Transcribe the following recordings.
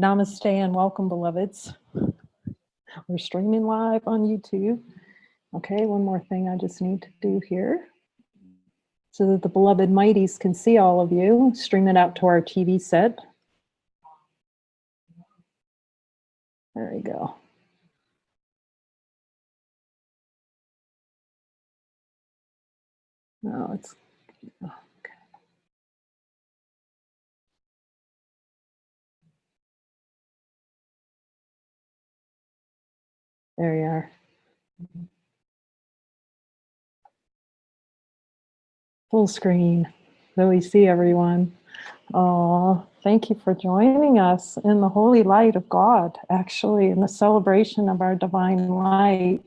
Namaste and welcome, beloveds. We're streaming live on YouTube. Okay, one more thing I just need to do here so that the beloved mighties can see all of you. Stream it out to our TV set. There we go. No, it's okay. There you are. Full screen, so we see everyone. Oh, thank you for joining us in the holy light of God, actually, in the celebration of our divine light.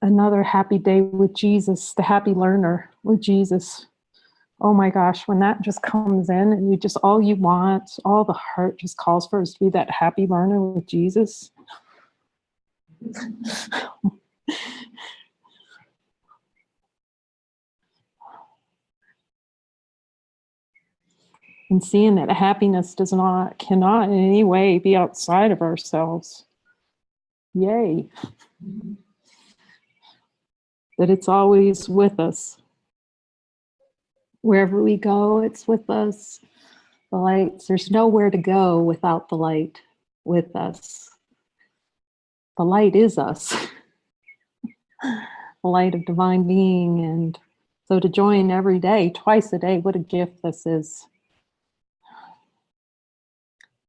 Another happy day with Jesus, the happy learner with Jesus. Oh my gosh, when that just comes in and you just, all you want, all the heart just calls for is to be that happy learner with Jesus. And seeing that happiness cannot in any way be outside of ourselves. Yay. That it's always with us. Wherever we go, it's with us. The light, there's nowhere to go without the light with us. The light is us. The light of divine being. And so to join every day, twice a day, what a gift this is.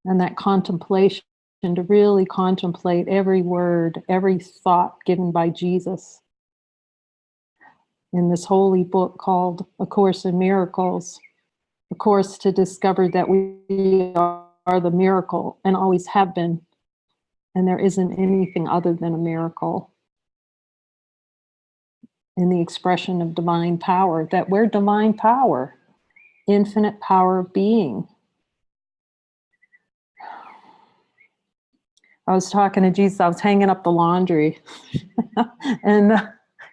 And that contemplation, to really contemplate every word, every thought given by Jesus in this holy book called A Course in Miracles, a course to discover that we are the miracle and always have been, and there isn't anything other than a miracle. In the expression of divine power, that we're divine power, infinite power of being. I was talking to Jesus, I was hanging up the laundry, and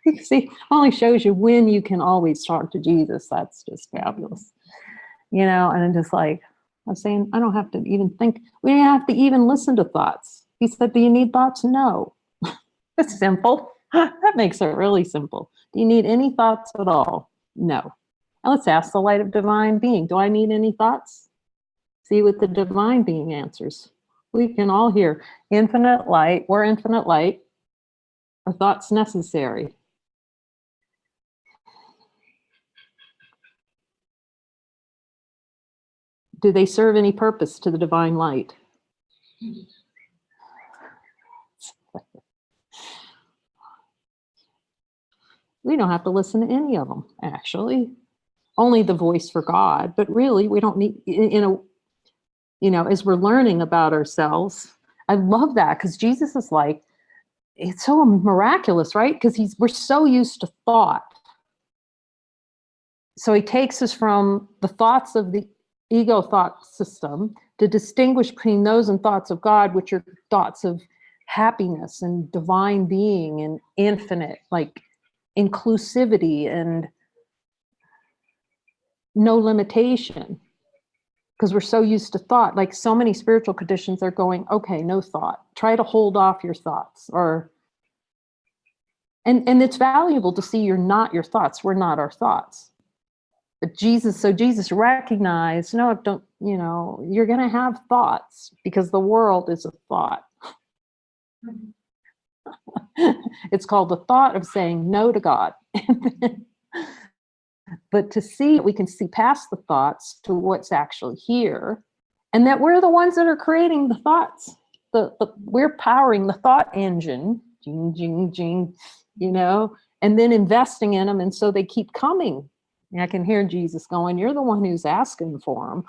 you see, only shows you when you can always talk to Jesus. That's just fabulous. You know, and I'm just like, I'm saying, I don't have to even think, we don't have to even listen to thoughts. He said, do you need thoughts? No. It's simple. That makes it really simple. Do you need any thoughts at all? No. And let's ask the light of divine being, do I need any thoughts? See what the divine being answers. We can all hear infinite light, we're infinite light. Are thoughts necessary? Do they serve any purpose to the divine light? We don't have to listen to any of them, actually. Only the voice for God, but really we don't need, you know, as we're learning about ourselves. I love that because Jesus is like, it's so miraculous, right? Because we're so used to thought. So he takes us from the thoughts of the ego thought system to distinguish between those and thoughts of God, which are thoughts of happiness and divine being and infinite, like inclusivity and no limitation. Because we're so used to thought, like so many spiritual conditions are going, okay, no thought. Try to hold off your thoughts. And it's valuable to see you're not your thoughts. We're not our thoughts. But Jesus recognized, no, don't, you know, you're going to have thoughts because the world is a thought. It's called the thought of saying no to God. But to see, we can see past the thoughts to what's actually here, and that we're the ones that are creating the thoughts. We're powering the thought engine, jing, jing, jing, you know, and then investing in them, and so they keep coming. And I can hear Jesus going, you're the one who's asking for them.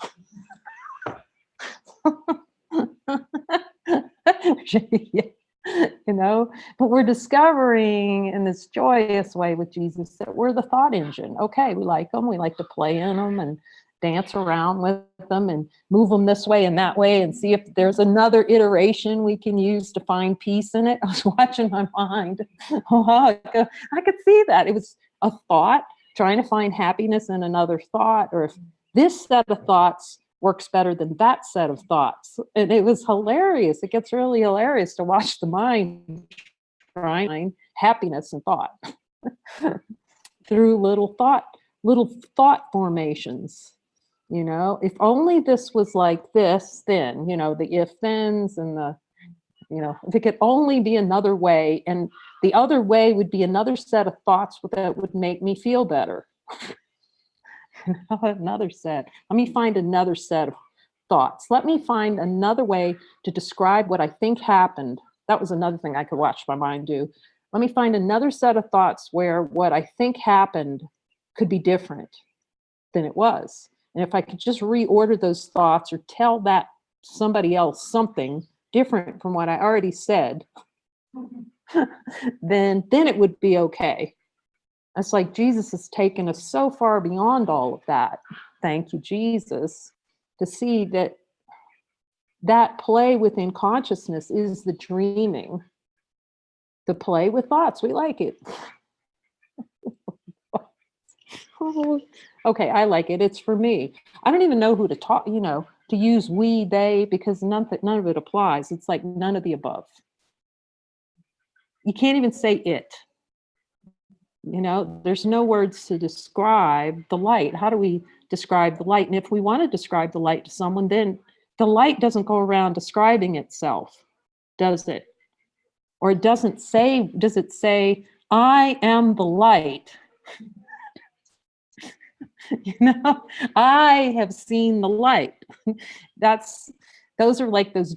You know, but we're discovering in this joyous way with Jesus that we're the thought engine. Okay, we like them. We like to play in them and dance around with them and move them this way and that way and see if there's another iteration we can use to find peace in it. I was watching my mind. Oh, I could see that. It was a thought trying to find happiness in another thought, or if this set of thoughts works better than that set of thoughts. And it was hilarious. It gets really hilarious to watch the mind trying happiness and thought through little thought formations. You know, if only this was like this, then, you know, the if thens and the, you know, if it could only be another way, and the other way would be another set of thoughts that would make me feel better. Another set. Let me find another set of thoughts. Let me find another way to describe what I think happened. That was another thing I could watch my mind do. Let me find another set of thoughts where what I think happened could be different than it was. And if I could just reorder those thoughts or tell that somebody else something different from what I already said, then it would be okay. It's like Jesus has taken us so far beyond all of that. Thank you, Jesus, to see that that play within consciousness is the dreaming. The play with thoughts, we like it. Okay, I like it. It's for me. I don't even know who to talk, you know, to use we, they, because none of it applies. It's like none of the above. You can't even say it. You know, there's no words to describe the light. How do we describe the light? And if we want to describe the light to someone, then the light doesn't go around describing itself, does it? Or it doesn't say, does it say, I am the light? You know, I have seen the light. Those are like those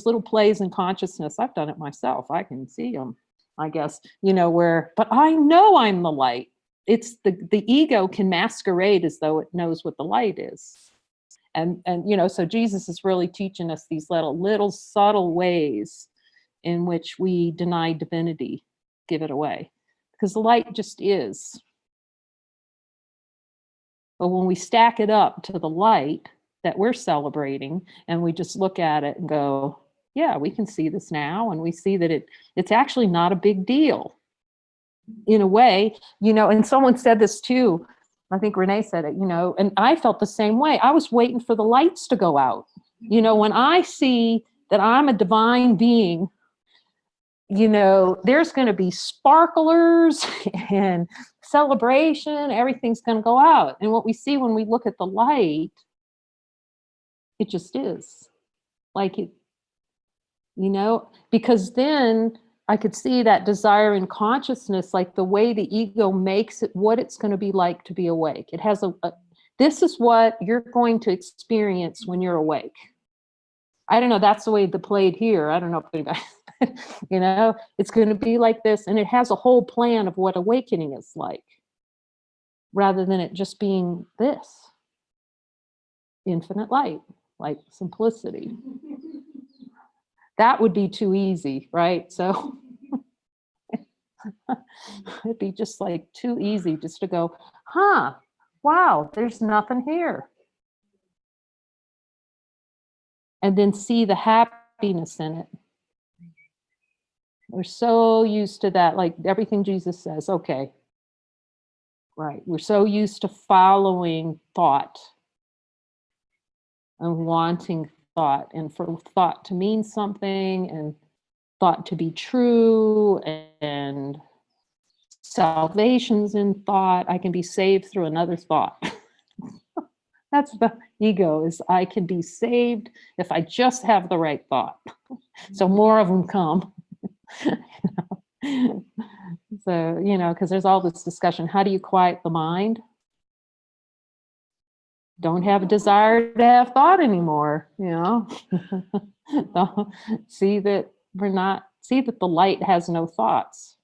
little plays in consciousness. I've done it myself. I can see them, I guess, you know, but I know I'm the light. It's the ego can masquerade as though it knows what the light is. And you know, so Jesus is really teaching us these little subtle ways in which we deny divinity, give it away, because the light just is. But when we stack it up to the light that we're celebrating, and we just look at it and go, yeah, we can see this now, and we see that it's actually not a big deal in a way, you know. And someone said this too, I think Renee said it, you know, and I felt the same way. I was waiting for the lights to go out. You know, when I see that I'm a divine being, you know, there's going to be sparklers and celebration, everything's going to go out. And what we see when we look at the light, it just is like it, you know, because then I could see that desire in consciousness, like the way the ego makes it, what it's going to be like to be awake. It has this is what you're going to experience when you're awake. I don't know, that's the way they played here. I don't know if anybody, you know, it's going to be like this. And it has a whole plan of what awakening is like, rather than it just being this infinite light, like simplicity. That would be too easy, right? So it'd be just like too easy just to go, wow, there's nothing here. And then see the happiness in it. We're so used to that, like everything Jesus says, okay, right. We're so used to following thought and wanting thought, and for thought to mean something, and thought to be true, and salvation's in thought. I can be saved through another thought. That's the ego, is I can be saved if I just have the right thought. So more of them come. So, you know, because there's all this discussion, how do you quiet the mind? Don't have a desire to have thought anymore, you know. See that the light has no thoughts.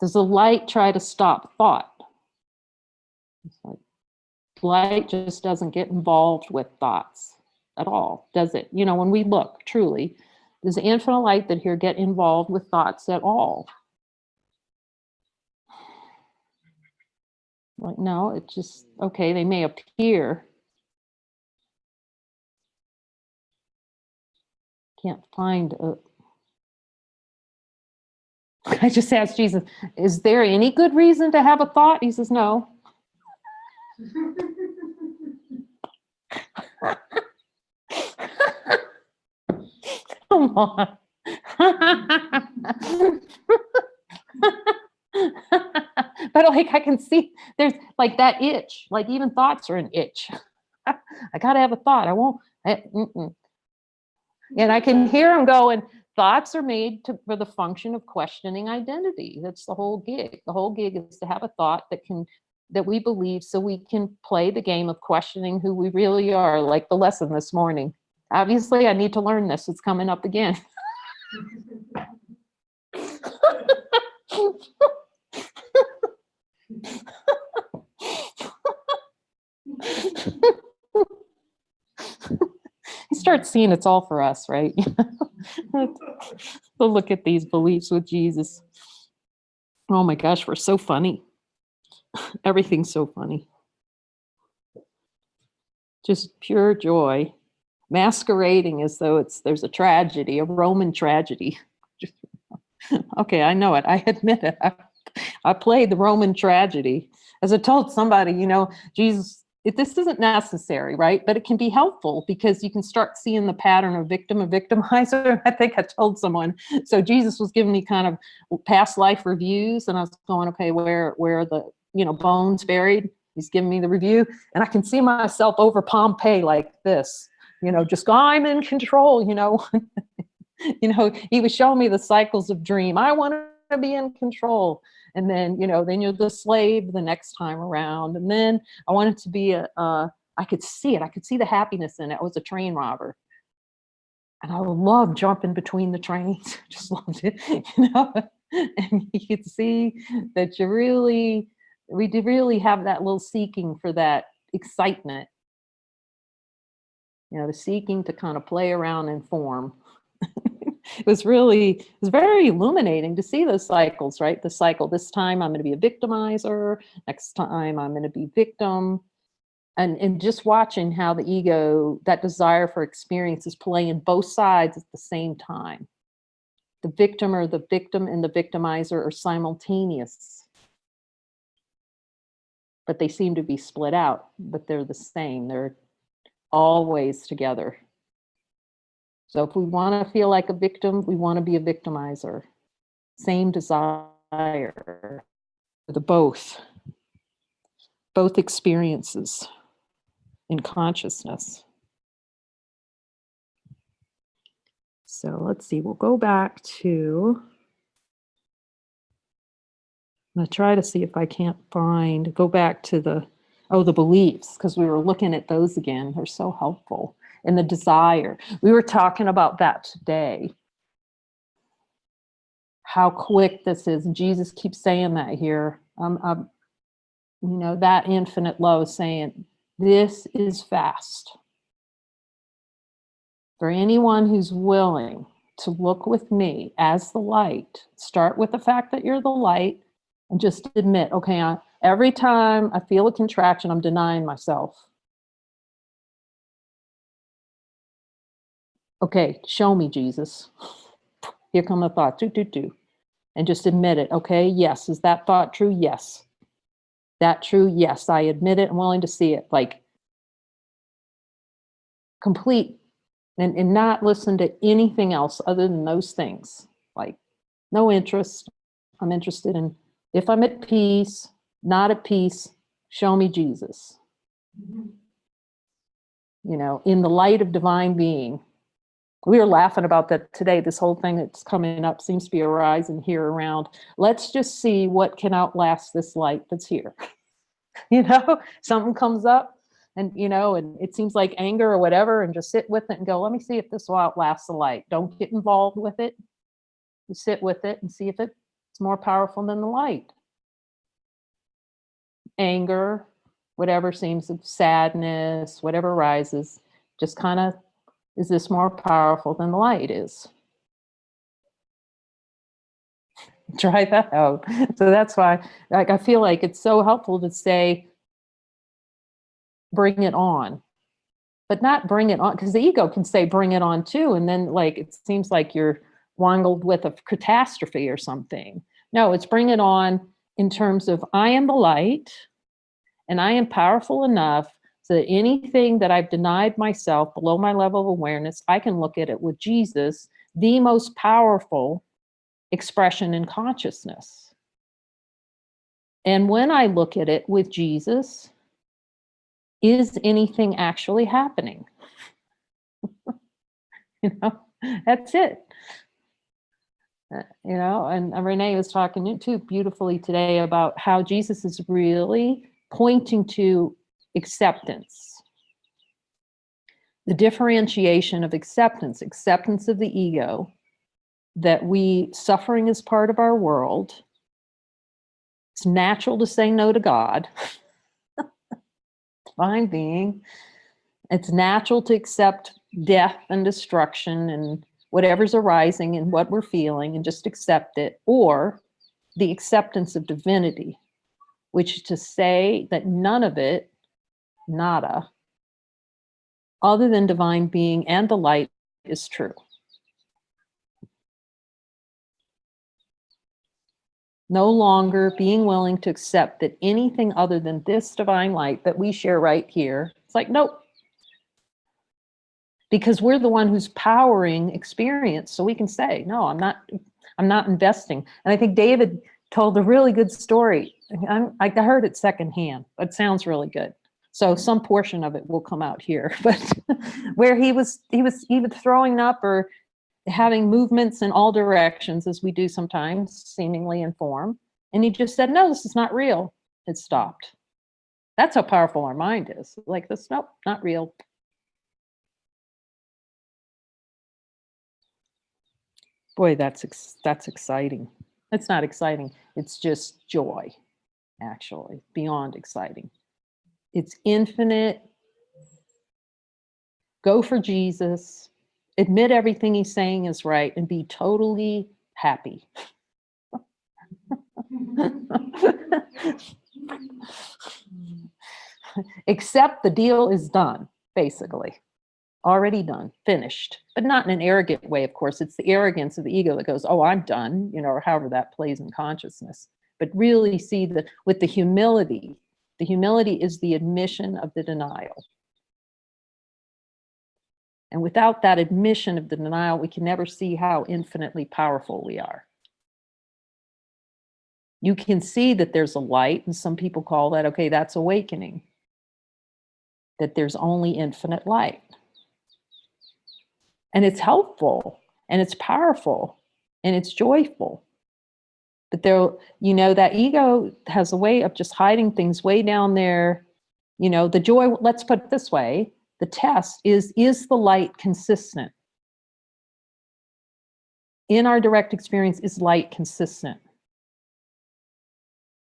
Does the light try to stop thought? It's like, light just doesn't get involved with thoughts at all, does it? You know, when we look truly, does the infinite light that here get involved with thoughts at all? Like, no, it's just, okay, they may appear. Can't find I just asked Jesus, is there any good reason to have a thought? He says, no. Come on. But like I can see there's like that itch, like even thoughts are an itch. I gotta have a thought. I won't. And I can hear them going, thoughts are made for the function of questioning identity. That's the whole gig. The whole gig is to have a thought that we believe so we can play the game of questioning who we really are, like the lesson this morning. Obviously, I need to learn this. It's coming up again. You start seeing it's all for us, right? So look at these beliefs with Jesus. Oh my gosh, we're so funny. Everything's so funny. Just pure joy, masquerading as though there's a tragedy, a Roman tragedy. Okay, I know it. I admit it. I played the Roman tragedy. As I told somebody, Jesus, this isn't necessary, right? But it can be helpful because you can start seeing the pattern of victim and victimizer. I think I told someone. So Jesus was giving me kind of past life reviews, and I was going, okay, where are the bones buried? He's giving me the review, and I can see myself over Pompeii like this, just I'm in control, he was showing me the cycles of dream. I want to be in control. And then, then you're the slave the next time around. And then I wanted to be I could see it. I could see the happiness in it. I was a train robber. And I love jumping between the trains. Just loved it, And you could see that we did really have that little seeking for that excitement. The seeking to kind of play around in form. It was very illuminating to see those cycles, right? The cycle, this time I'm going to be a victimizer, next time I'm going to be victim. And just watching how the ego, that desire for experience, is playing both sides at the same time. The victim and the victimizer are simultaneous. But they seem to be split out, but they're the same. They're always together. So if we want to feel like a victim, we want to be a victimizer. Same desire. The both experiences in consciousness. So let's see, we'll go back to, I'm going to try to see if I can't go back to the beliefs, because we were looking at those again. They're so helpful. And the desire. We were talking about that today. How quick this is. And Jesus keeps saying that here. That infinite love saying, this is fast. For anyone who's willing to look with me as the light, start with the fact that you're the light and just admit, okay, every time I feel a contraction, I'm denying myself. Okay, show me, Jesus. Here come the thought, and just admit it. Okay, yes. Is that thought true? Yes. That true? Yes. I admit it. I'm willing to see it. Like, complete, and not listen to anything else other than those things. Like, no interest. I'm interested in, if I'm at peace, not at peace, show me Jesus. In the light of divine being. We were laughing about that today. This whole thing that's coming up seems to be arising here around. Let's just see what can outlast this light that's here. Something comes up and, and it seems like anger or whatever, and just sit with it and go, let me see if this will outlast the light. Don't get involved with it. You sit with it and see if it's more powerful than the light. Anger, whatever seems of sadness, whatever arises, just kind of, is this more powerful than the light is? Try that out. So that's why, I feel like it's so helpful to say, bring it on, but not bring it on, because the ego can say, bring it on too. And then it seems like you're wangled with a catastrophe or something. No, it's bring it on in terms of, I am the light and I am powerful enough So that anything that I've denied myself below my level of awareness, I can look at it with Jesus, the most powerful expression in consciousness. And when I look at it with Jesus, is anything actually happening? That's it. And Renee was talking too beautifully today about how Jesus is really pointing to acceptance. The differentiation of acceptance of the ego, that suffering is part of our world. It's natural to say no to God, divine being. It's natural to accept death and destruction and whatever's arising and what we're feeling and just accept it. Or the acceptance of divinity, which is to say that none of it, nada, other than divine being and the light is true. No longer being willing to accept that anything other than this divine light that we share right here, it's like, nope. Because we're the one who's powering experience. So we can say, no, I'm not investing. And I think David told a really good story. I heard it secondhand. It sounds really good. So some portion of it will come out here, but where he was either throwing up or having movements in all directions, as we do sometimes, seemingly in form. And he just said, no, this is not real. It stopped. That's how powerful our mind is. Like this, nope, not real. Boy, that's exciting. It's not exciting. It's just joy, actually, beyond exciting. It's infinite. Go for Jesus. Admit everything he's saying is right and be totally happy. Except the deal is done, basically. Already done, finished, but not in an arrogant way, of course. It's the arrogance of the ego that goes, oh, I'm done, or however that plays in consciousness. But really see that with the humility is the admission of the denial. And without that admission of the denial, we can never see how infinitely powerful we are. You can see that there's a light, and some people call that, okay, that's awakening. That there's only infinite light. And it's helpful, and it's powerful, and it's joyful. But that ego has a way of just hiding things way down there. The joy, let's put it this way, the test is the light consistent? In our direct experience, is light consistent?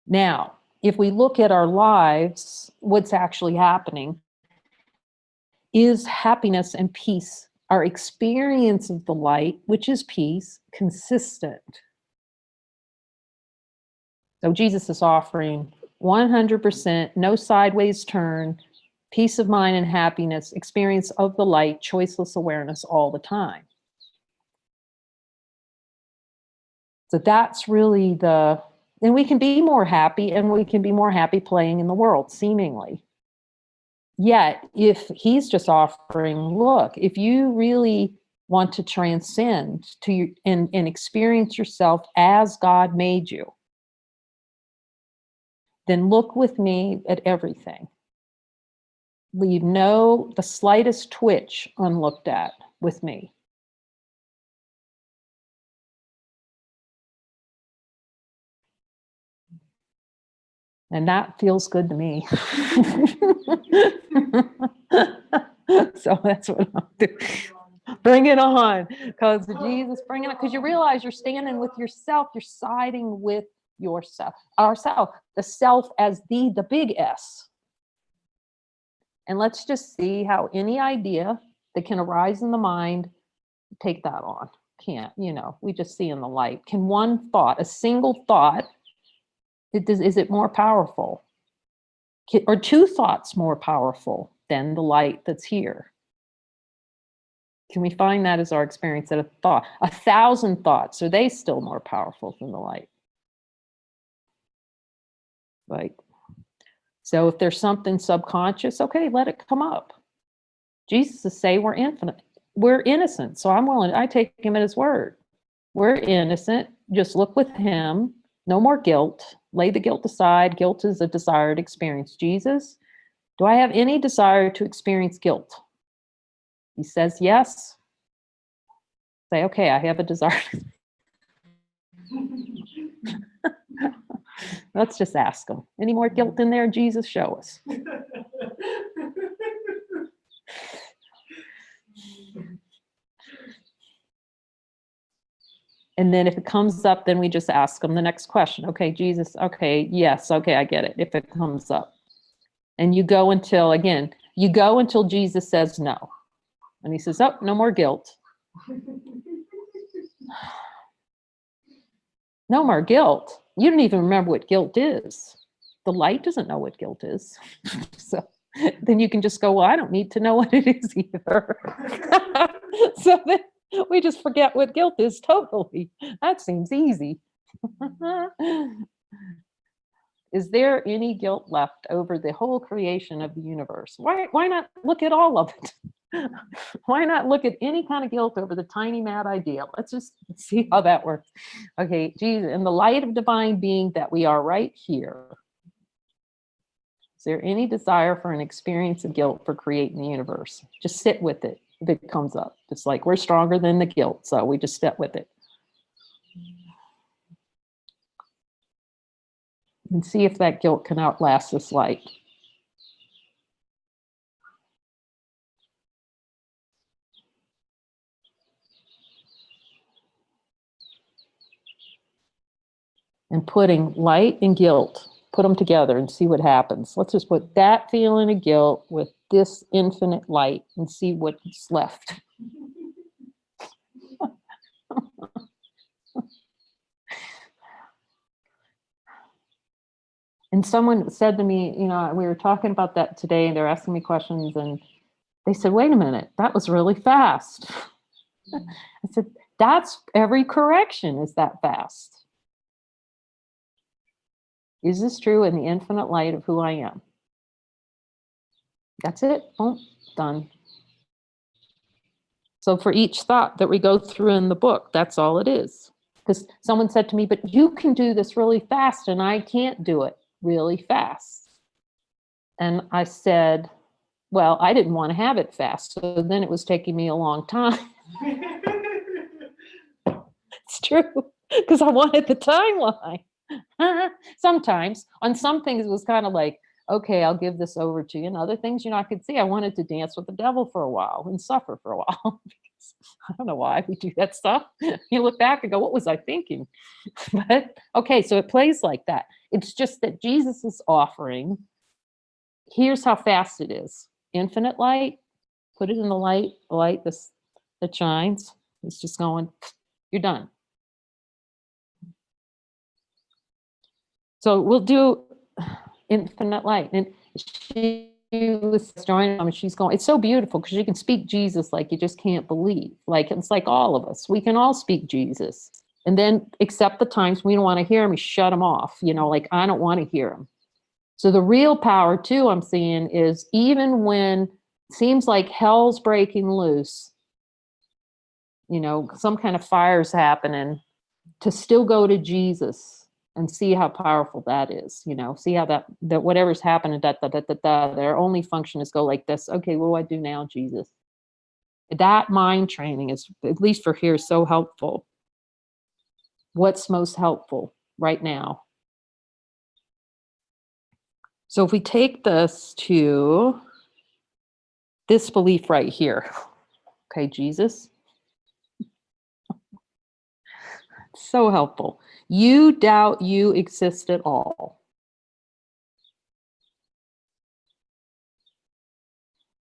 Now, if we look at our lives, what's actually happening is happiness and peace, our experience of the light, which is peace, consistent. So Jesus is offering 100%, no sideways turn, peace of mind and happiness, experience of the light, choiceless awareness all the time. So that's really and we can be more happy, and we can be more happy playing in the world, seemingly. Yet, if he's just offering, look, if you really want to transcend and experience yourself as God made you, then look with me at everything. Leave the slightest twitch unlooked at with me. And that feels good to me. So that's what I'll do. Bring it on. Because Jesus, bring it on. Because you realize you're standing with yourself. You're siding with yourself. Ourself. The self as the big S. And let's just see how any idea that can arise in the mind, take that on. Can't, we just see in the light. Can one thought, a single thought, is it more powerful? Are two thoughts more powerful than the light that's here? Can we find that as our experience that a thought, 1,000 thoughts, are they still more powerful than the light? Like, So if there's something subconscious, okay, let it come up. Jesus is saying we're infinite. We're innocent. So I take him at his word. We're innocent. Just look with him. No more guilt. Lay the guilt aside. Guilt is a desired experience. Jesus, do I have any desire to experience guilt? He says yes. Say, okay, I have a desire. Let's just ask him. Any more guilt in there? Jesus, show us. And then if it comes up, then we just ask him the next question. Okay, Jesus, okay, yes, okay, I get it, if it comes up. And you go until Jesus says no. And he says, oh, no more guilt. No more guilt. You don't even remember what guilt is. The light doesn't know what guilt is. So then you can just go, well, I don't need to know what it is either. So then we just forget what guilt is totally. That seems easy. Is there any guilt left over the whole creation of the universe? Why not look at all of it? Why not look at any kind of guilt over the tiny mad idea? Let's just see how that works. Okay, Jesus, in the light of divine being that we are right here, is there any desire for an experience of guilt for creating the universe? Just sit with it if it comes up. It's like we're stronger than the guilt, so we just sit with it. And see if that guilt can outlast this light. And putting light and guilt, put them together and see what happens. Let's just put that feeling of guilt with this infinite light and see what's left. And someone said to me, we were talking about that today, and they're asking me questions, and they said, wait a minute, that was really fast. I said, that's every correction is that fast. Is this true in the infinite light of who I am? That's it. Boom, done. So for each thought that we go through in the book, that's all it is. Because someone said to me, but you can do this really fast and I can't do it really fast. And I said, well, I didn't want to have it fast. So then it was taking me a long time. It's true, because I wanted the timeline. Sometimes on some things it was kind of like, okay, I'll give this over to you. And other things, I could see I wanted to dance with the devil for a while and suffer for a while. I don't know why we do that stuff. You look back and go, what was I thinking? But okay, so it plays like that. It's just that Jesus is offering, here's how fast it is. Infinite light, put it in the light that shines. It's just going, you're done. So we'll do infinite light. And she was joining them and she's going, it's so beautiful because you can speak Jesus like you just can't believe. Like, it's like all of us, we can all speak Jesus. And then except the times we don't want to hear him, we shut him off, like I don't want to hear him. So the real power too, I'm seeing, is even when it seems like hell's breaking loose, some kind of fire's happening, to still go to Jesus and see how powerful that is, see how that whatever's happening, their only function is go like this. Okay, what do I do now, Jesus? That mind training is, at least for here, so helpful. What's most helpful right now? So if we take this to this belief right here, okay, Jesus, so helpful. You doubt you exist at all.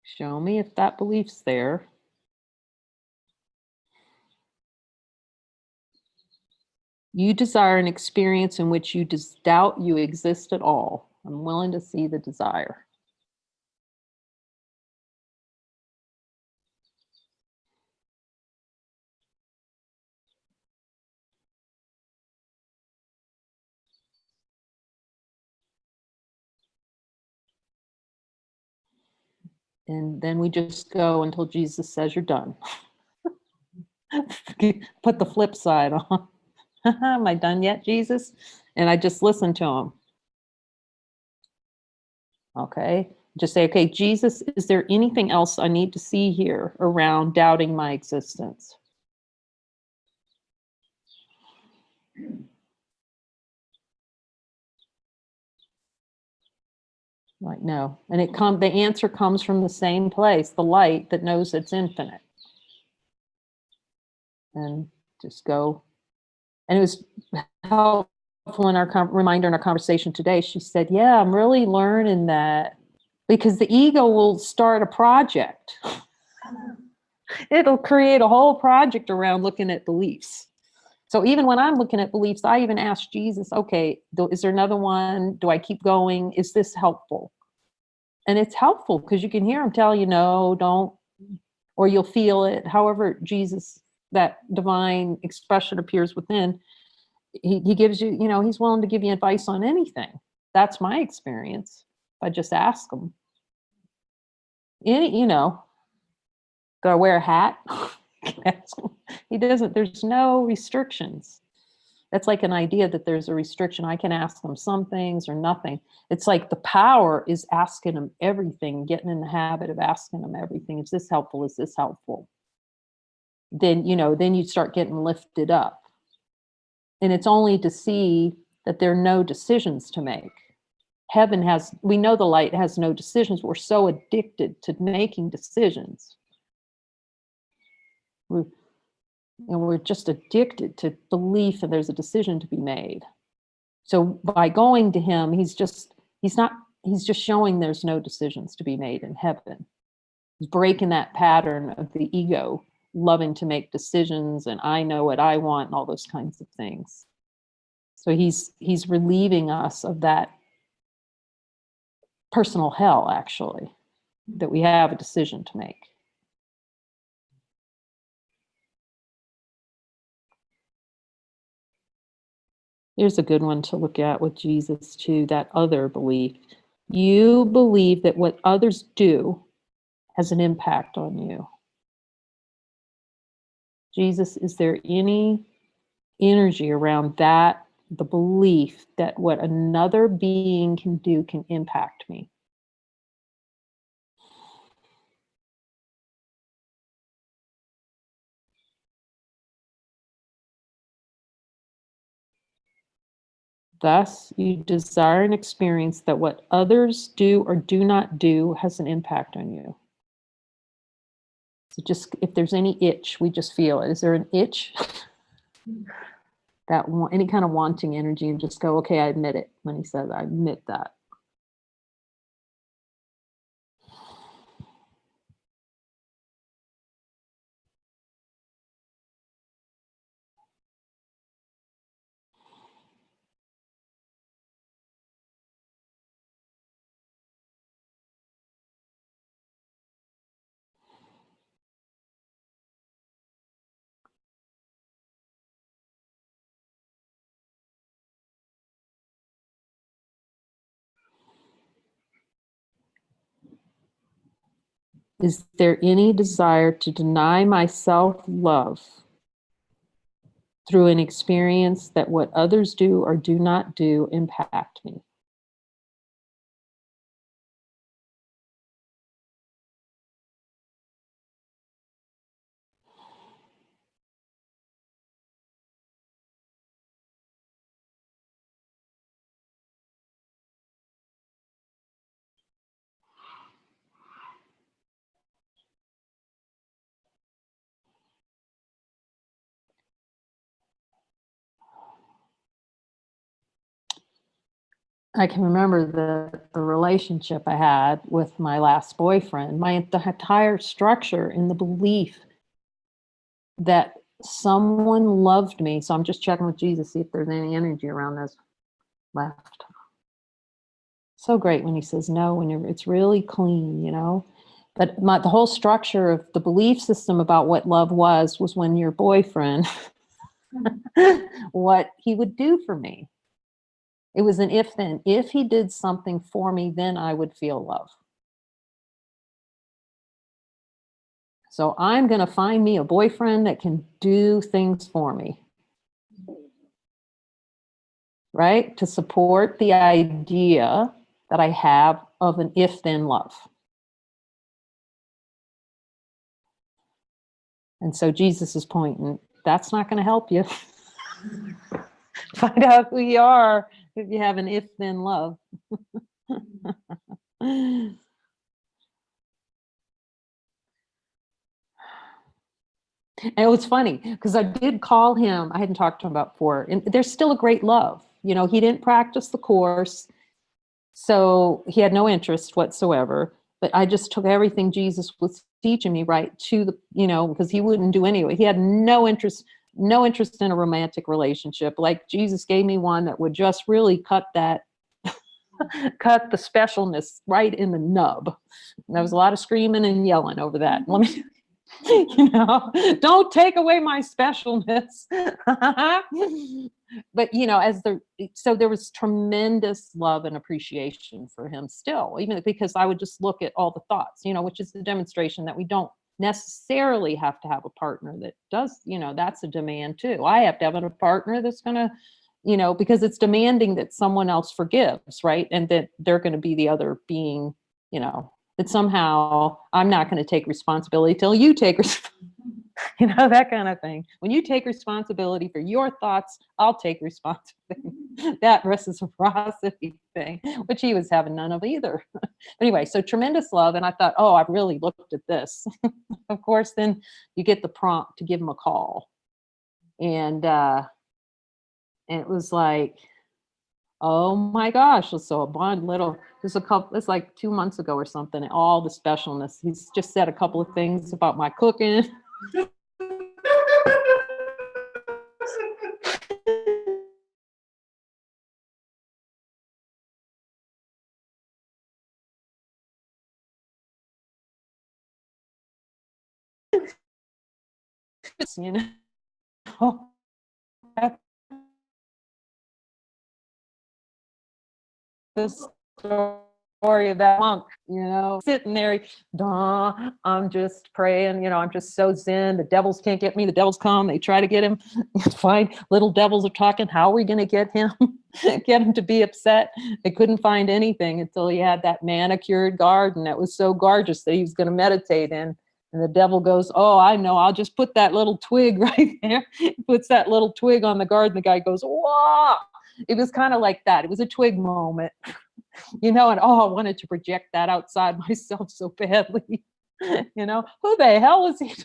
Show me if that belief's there. You desire an experience in which you doubt you exist at all. I'm willing to see the desire. And then we just go until Jesus says you're done. Put the flip side on. Am I done yet, Jesus? And I just listen to him. Okay. Just say, okay, Jesus, is there anything else I need to see here around doubting my existence? Like, no. And the answer comes from the same place, the light that knows it's infinite. And just go. And it was helpful in our reminder in our conversation today. She said, yeah, I'm really learning that, because the ego will start a project. It'll create a whole project around looking at beliefs. So even when I'm looking at beliefs, I even ask Jesus, okay, is there another one? Do I keep going? Is this helpful? And it's helpful because you can hear him tell you, no, don't, or you'll feel it. However, Jesus, that divine expression appears within, he gives you, he's willing to give you advice on anything. That's my experience. If I just ask him. Do I wear a hat? He doesn't, there's no restrictions. That's like an idea that there's a restriction. I can ask him some things or nothing. It's like the power is asking him everything, getting in the habit of asking him everything. Is this helpful? Is this helpful? Then you start getting lifted up. And it's only to see that there are no decisions to make. We know the light has no decisions. We're so addicted to making decisions. We're just addicted to belief and there's a decision to be made. So by going to him, he's just showing there's no decisions to be made in heaven. He's breaking that pattern of the ego loving to make decisions and I know what I want and all those kinds of things. So he's relieving us of that personal hell, actually, that we have a decision to make. Here's a good one to look at with Jesus too, that other belief. You believe that what others do has an impact on you. Jesus, is there any energy around that, the belief that what another being can do can impact me? Thus, you desire an experience that what others do or do not do has an impact on you. So just, if there's any itch, we just feel it. Is there an itch? That any kind of wanting energy, and just go, okay, I admit it. When he says, I admit that. Is there any desire to deny myself love through an experience that what others do or do not do impact me? I can remember the relationship I had with my last boyfriend, the entire structure in the belief that someone loved me. So I'm just checking with Jesus, see if there's any energy around this left. So great when he says no, when it's really clean, But the whole structure of the belief system about what love was when your boyfriend, what he would do for me. It was an if then. If he did something for me, then I would feel love. So I'm going to find me a boyfriend that can do things for me. Right? To support the idea that I have of an if-then love. And so Jesus is pointing, that's not going to help you. Find out who you are if you have an if-then love. And it was funny because I did call him. I hadn't talked to him about before. And there's still a great love. You know, he didn't practice the course, so he had no interest whatsoever. But I just took everything Jesus was teaching me right to the, you know, because he wouldn't do anyway. He had no interest in a romantic relationship. Like Jesus gave me one that would just really cut that, cut the specialness right in the nub. And there was a lot of screaming and yelling over that. Let me, you know, don't take away my specialness. But, you know, so there was tremendous love and appreciation for him still, even because I would just look at all the thoughts, you know, which is the demonstration that we don't necessarily have to have a partner that does, you know, that's a demand too. I have to have a partner that's going to, you know, because it's demanding that someone else forgives, right? And that they're going to be the other being, you know, that somehow I'm not going to take responsibility till you take you know, that kind of thing. When you take responsibility for your thoughts, I'll take responsibility. That reciprocity thing, which he was having none of either. Anyway, so tremendous love. And I thought, oh, I've really looked at this. Of course, then you get the prompt to give him a call. And it was like, oh my gosh. So a bond little, it's like 2 months ago or something, and all the specialness. He's just said a couple of things about my cooking. You know, this story of that monk, you know, sitting there, I'm just praying, you know, I'm just so zen. The devils can't get me. The devils come. They try to get him. Fine. Little devils are talking. How are we going to get him? Get him to be upset? They couldn't find anything until he had that manicured garden that was so gorgeous that he was going to meditate in. And the devil goes, oh, I know. I'll just put that little twig right there. Puts that little twig on the garden. The guy goes, wow. It was kind of like that. It was a twig moment, you know, and oh, I wanted to project that outside myself so badly. You know, who the hell is he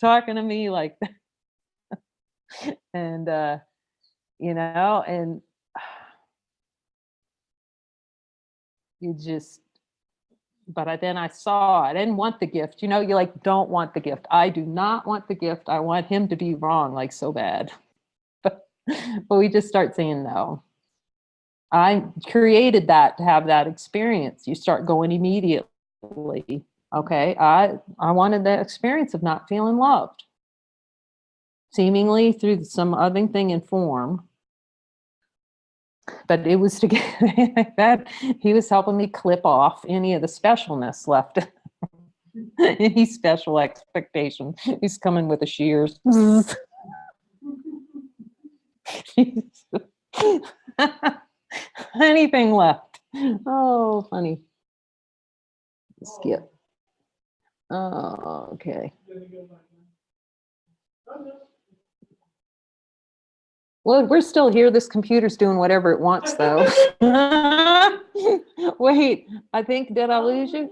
talking to me like that? And, you know, and you just, but then I saw, I didn't want the gift. You know, you like, don't want the gift. I do not want the gift. I want him to be wrong, like so bad. But we just start saying no. I created that to have that experience. You start going immediately. Okay, I wanted that experience of not feeling loved, seemingly through some other thing in form. But it was to get that he was helping me clip off any of the specialness left. Any special expectation. He's coming with the shears. Anything left. Oh, funny. Skip. Oh, okay. Well, we're still here. This computer's doing whatever it wants, though. Wait, I think, did I lose you?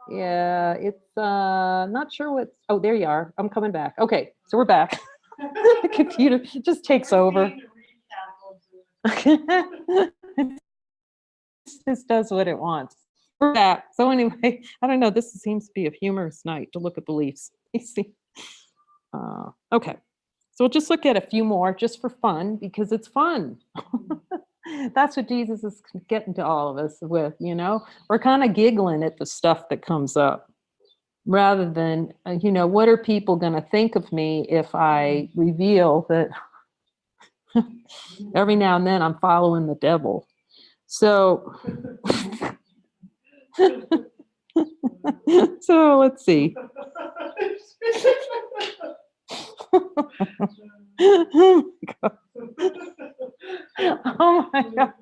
Yeah, it's not sure what's, oh, there you are. I'm coming back. Okay, so we're back. The computer just takes over. This does what it wants. We're back. So anyway, I don't know. This seems to be a humorous night to look at beliefs. You see. Okay. So we'll just look at a few more just for fun, because it's fun. That's what Jesus is getting to all of us with, you know. We're kind of giggling at the stuff that comes up rather than, you know, what are people going to think of me if I reveal that every now and then I'm following the devil. So So let's see. Oh my God. Oh my God.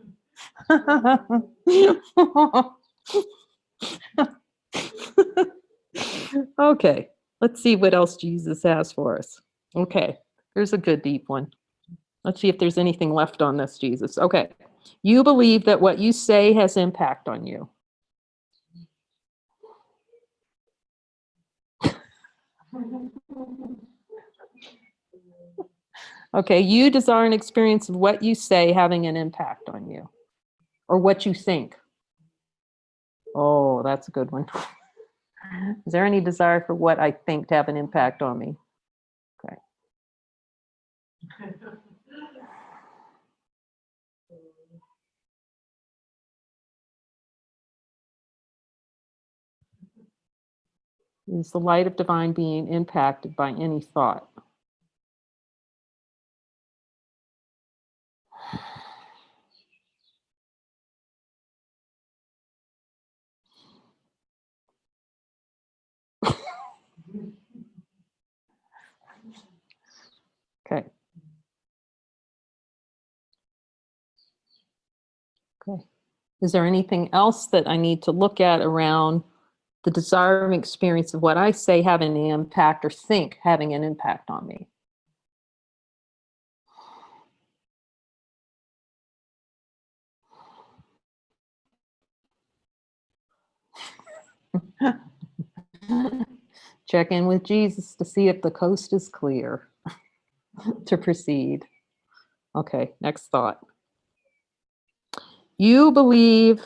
Okay, let's see what else Jesus has for us. Okay, here's a good deep one. Let's see if there's anything left on this, Jesus. Okay, you believe that what you say has impact on you. Okay, you desire an experience of what you say having an impact on you, or what you think. Oh, that's a good one. Is there any desire for what I think to have an impact on me? Okay. Is the light of divine being impacted by any thought? Okay. Okay. Is there anything else that I need to look at around the desiring experience of what I say having an impact or think having an impact on me? Check in with Jesus to see if the coast is clear to proceed. Okay, next thought. You believe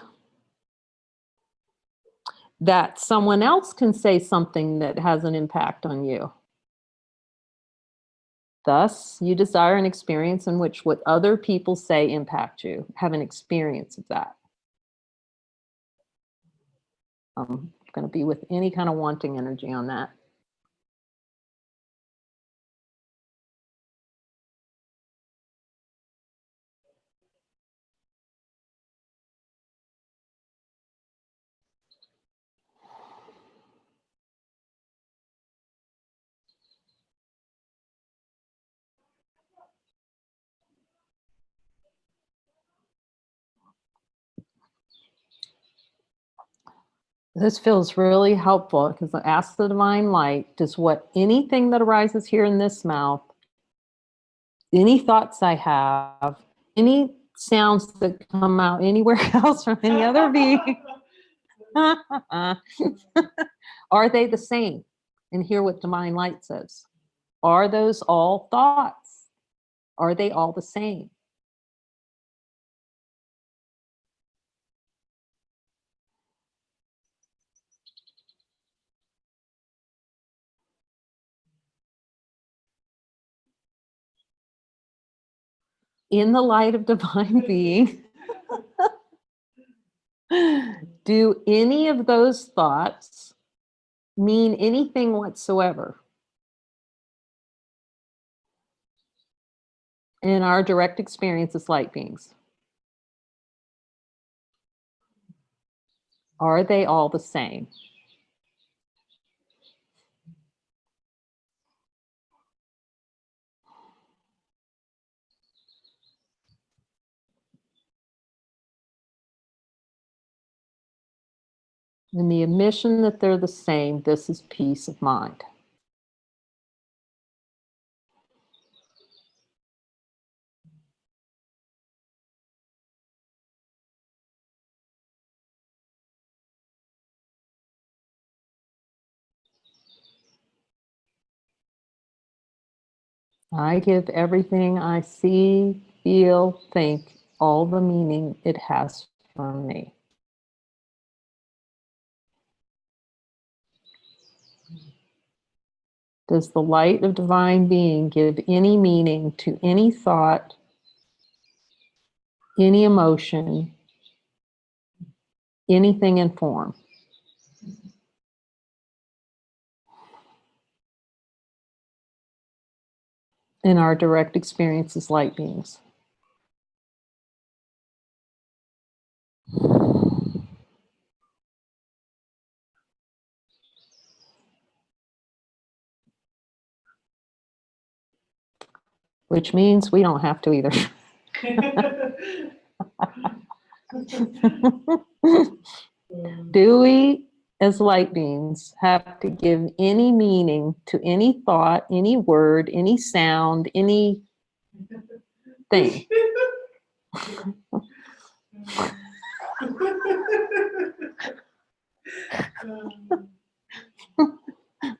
that someone else can say something that has an impact on you. Thus, you desire an experience in which what other people say impact you. Have an experience of that. I'm going to be with any kind of wanting energy on that. This feels really helpful because I ask the divine light, does what anything that arises here in this mouth, any thoughts I have, any sounds that come out anywhere else from any other being, are they the same? And hear what divine light says. Are those all thoughts? Are they all the same? In the light of divine being, do any of those thoughts mean anything whatsoever in our direct experience as light beings? Are they all the same? In the admission that they're the same, this is peace of mind. I give everything I see, feel, think, all the meaning it has for me. Does the light of divine being give any meaning to any thought, any emotion, anything in form? In our direct experience as light beings. which means we don't have to either. Do we, as light beings, have to give any meaning to any thought, any word, any sound, any thing?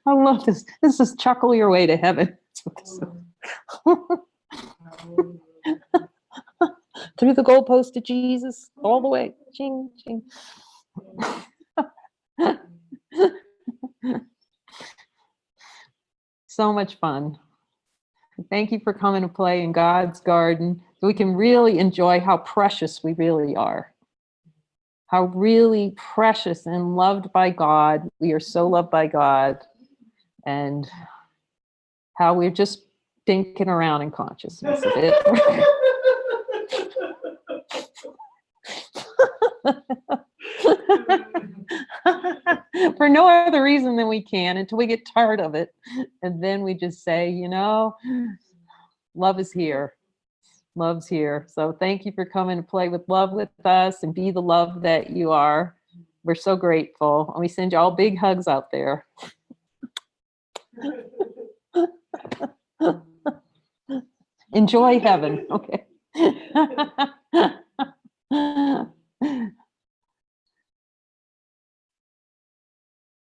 I love this. This is chuckle your way to heaven. Through the goalpost to Jesus, all the way. Ching, ching. So much fun. Thank you for coming to play in God's garden so we can really enjoy how precious we really are. How really precious and loved by God. We are so loved by God. And how we're just dinking around in consciousness a bit. For no other reason than we can, until we get tired of it. And then we just say, you know, love is here. Love's here. So thank you for coming to play with love with us and be the love that you are. We're so grateful. And we send you all big hugs out there. Enjoy heaven. Okay.